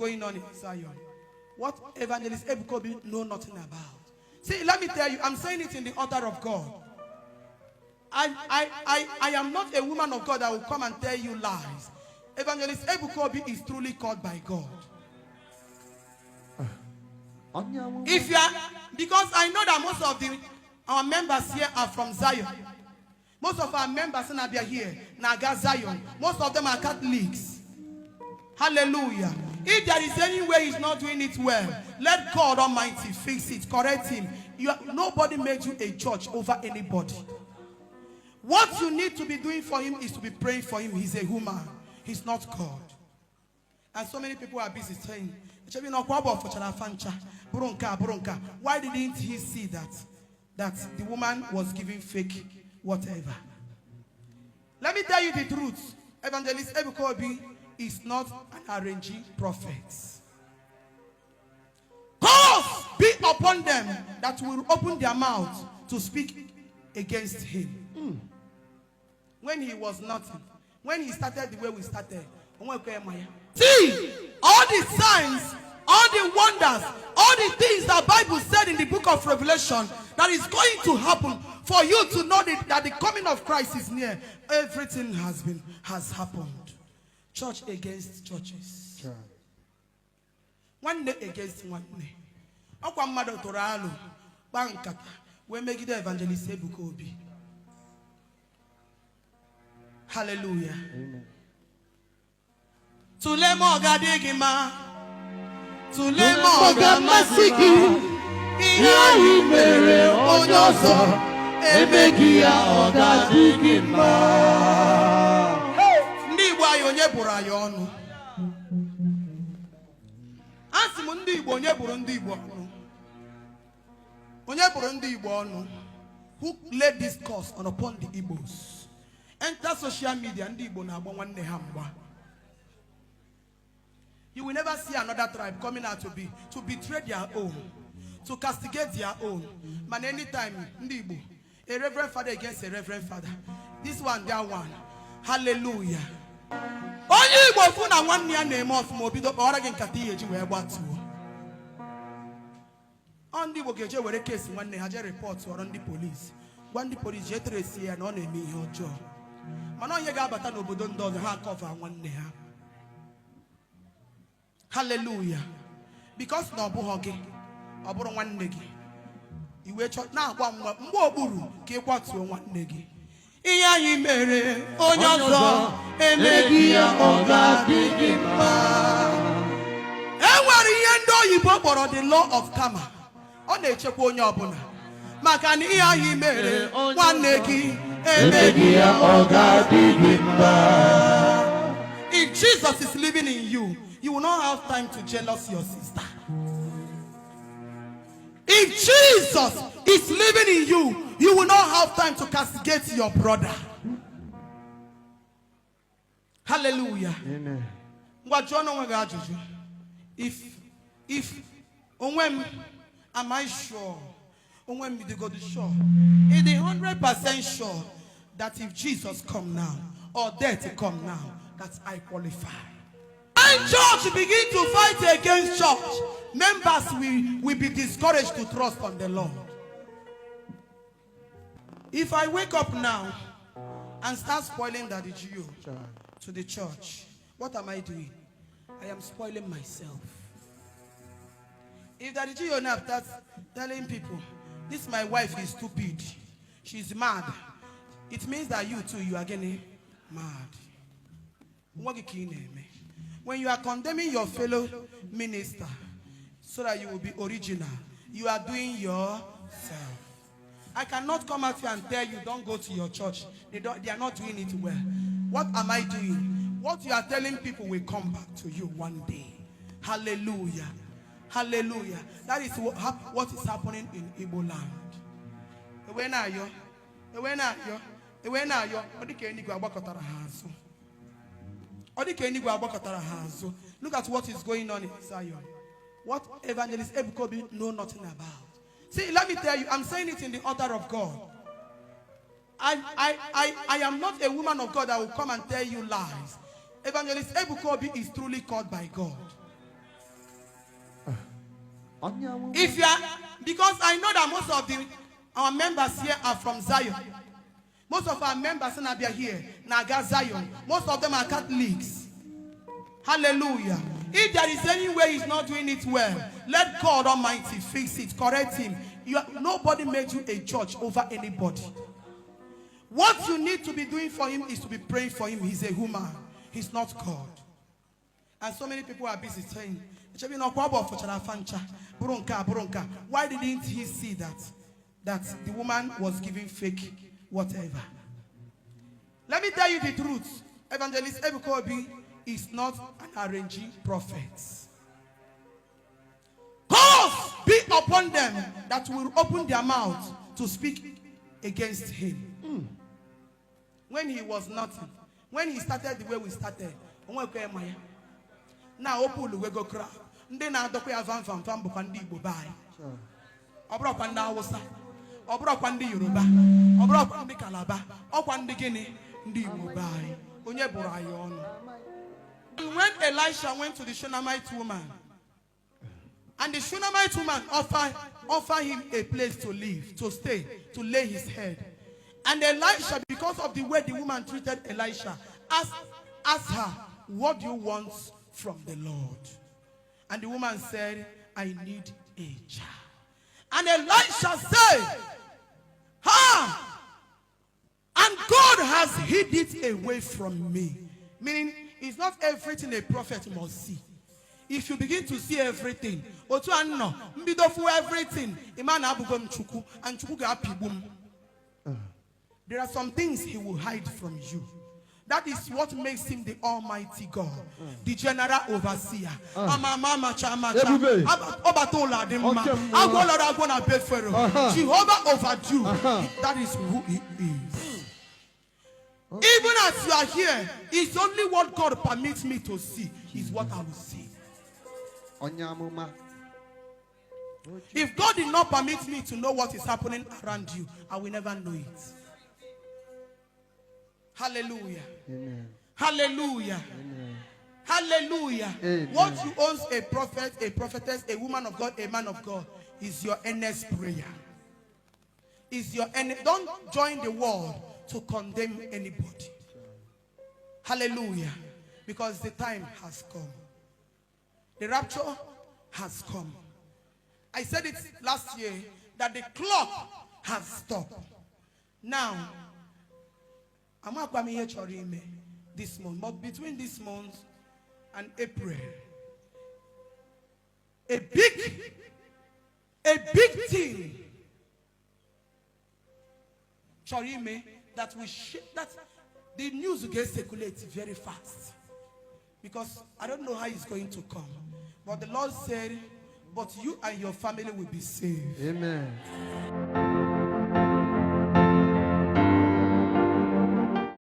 going on in Zion, what Evangelist Ebuka Obi know nothing about. See, let me tell you, I'm saying it in the order of God. I am not a woman of God that will come and tell you lies. Evangelist Ebuka Obi is truly called by God. If you are, because I know that most of our members here are from Zion. Most of our members in Abia here, Naga Zion. Most of them are Catholics. Hallelujah. If there is any way he's not doing it well, let God Almighty fix it, correct him. Nobody made you a judge over anybody. What you need to be doing for him is to be praying for him. He's a human. He's not God. And so many people are busy saying, why didn't he see that the woman was giving fake whatever? Let me tell you the truth. Evangelist Ebuka Obi is not an arranging prophet. Curse be upon them that will open their mouth to speak against him. When he was nothing, when he started the way we started, see all the signs, all the wonders, all the things that Bible said in the book of Revelation that is going to happen for you to know that the coming of Christ is near. Everything has happened. Church against churches. Sure. One day against one day. Akwa mmadụ tụrụ alụ gba nkata wee megide Evangelist Ebuka Obi. Hallelujah. Amen. Tulemo gadigima. Tulemo gamasiki. Iya imere onyoso. Ebegia ogadigima. Ndi Igbo ayo onye buru ayo ọnụ. Asị m ndị Igbo onye buru ndị Igbo ọnụ. Onye buru ndị Igbo ọnụ. Who laid this curse upon the Igbos? Enter social media, ndị Igbo na-agba nwanne ha mgba. You will never see another tribe coming out to betray their own, to castigate their own. But anytime, ndị Igbo, a reverend father against a reverend father. This one, that one. Hallelujah. Onye Igbo fu na nwanne ya na-eme ọfụma obido kpọrọ gị nkata ihe ji wee gbatuo. Ndị Igbo ga-eje were case nwanne ha je report ọrụ ndị police. Gwa ndị police je trace ya na ọ na-eme ihe ọjọọ. Mana onye ga-abata n'obodo ndị ọzọ ha cover nwanne ha. Hallelujah. Because na ọbụghọ gị, ọ bụrụ nwanne gị. Iwe chọ na-agwa mgbe okpuru ka ị kwatuo nwanne gị. Ihe anyị mere onye ọzọ emeghị ya ọ ga-adịghị mma. Enwere ihe ndị oyibo kpọrọ the law of karma. Ọ na-echekwa onye ọbụla. Maka na ihe anyị mere nwanne gị emeghị ya ọ ga-adịghị mma. If Jesus is living in you, you will not have time to jealous your sister. If Jesus is living in you, you will not have time to castigate your brother. Hallelujah. Amen. If am I sure? Is the 100% sure that if Jesus come now or death come now, that I qualify? When church begin to fight against church, members will be discouraged to trust on the Lord. If I wake up now and start spoiling Daddy Gio to the church, what am I doing? I am spoiling myself. If Daddy Gio now starts telling people, this my wife is stupid, she's mad, it means that you too, you are getting mad. When you are condemning your fellow minister so that you will be original, you are doing yourself. I cannot come out here and tell you don't go to your church. They are not doing it well. What am I doing? What you are telling people will come back to you one day. Hallelujah. Hallelujah. That is what is happening in Igbo land. When are you? When are you? When are you? Look at what is going on in Zion. What Evangelist Ebuka Obi know nothing about. See, let me tell you, I'm saying it in the order of God. I am not a woman of God that will come and tell you lies. Evangelist Ebuka Obi is truly called by God. If you are, because I know that most of our members here are from Zion. Most of our members in Abia here, Naga Zion. Most of them are Catholics. Hallelujah. If there is any way he's not doing it well, let God Almighty fix it, correct him. Nobody made you a judge over anybody. What you need to be doing for him is to be praying for him. He's a human. He's not God. And so many people are busy saying, why didn't he see that the woman was giving fake whatever? Let me tell you the truth. Evangelist Ebuka Obi is not an arranging prophet. Curse be upon them that will open their mouth to speak against him. When he was nothing, when he started the way we started, now open we go crowd. Then I don't have van bukandi Igbo bai. Obro kwanda Hausa, obro kwandi Yoruba, obro kwandi Calabar, okwandi Guinea, ndi Igbo bai. Onye buru ayi onu. And when Elisha went to the Shunammite woman, and the Shunammite woman offered him a place to live, to stay, to lay his head. And Elisha, because of the way the woman treated Elisha, asked her, what do you want from the Lord? And the woman said, I need a child. And Elisha said, and God has hid it away from me. Meaning, it's not everything a prophet must see. If you begin to see everything, everything, there are some things he will hide from you. That is what makes him the Almighty God, the General Overseer. Jehovah overdue. That is who he is. Even as you are here, it's only what God permits me to see is what I will see. If God did not permit me to know what is happening around you, I will never know it. Hallelujah. Amen. Hallelujah. Amen. Hallelujah. Amen. What you own a prophet, a prophetess, a woman of God, a man of God is your earnest prayer. Don't join the world to condemn anybody. Hallelujah. Because the time has come. The rapture has come. I said it last year that the clock has stopped. Now, I'm not coming here this month, but between this month and April, a big thing, Chorime, that the news will get circulated very fast. Because I don't know how it's going to come. But the Lord said, but you and your family will be saved. Amen.